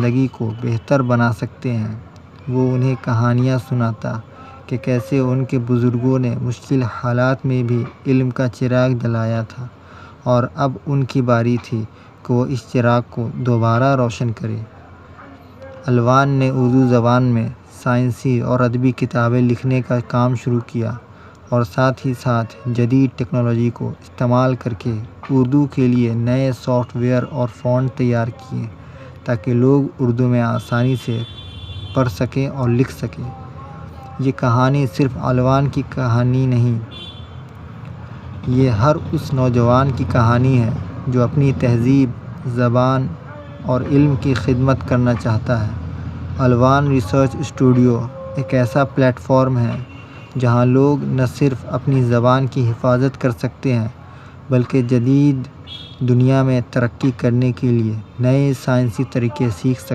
زندگی کو بہتر بنا سکتے ہیں۔ وہ انہیں کہانیاں سناتا کہ کیسے ان کے بزرگوں نے مشکل حالات میں بھی علم کا چراغ جلایا تھا، اور اب ان کی باری تھی کہ وہ اس چراغ کو دوبارہ روشن کریں۔ الوان نے اردو زبان میں سائنسی اور ادبی کتابیں لکھنے کا کام شروع کیا، اور ساتھ ہی ساتھ جدید ٹیکنالوجی کو استعمال کر کے اردو کے لیے نئے سافٹ ویئر اور فونٹ تیار کیے تاکہ لوگ اردو میں آسانی سے پڑھ سکیں اور لکھ سکیں۔ یہ کہانی صرف الوان کی کہانی نہیں، یہ ہر اس نوجوان کی کہانی ہے جو اپنی تہذیب، زبان اور علم کی خدمت کرنا چاہتا ہے۔ الوان ریسرچ اسٹوڈیو ایک ایسا پلیٹ فارم ہے جہاں لوگ نہ صرف اپنی زبان کی حفاظت کر سکتے ہیں بلکہ جدید دنیا میں ترقی کرنے کے لیے نئے سائنسی طریقے سیکھ سکتے ہیں۔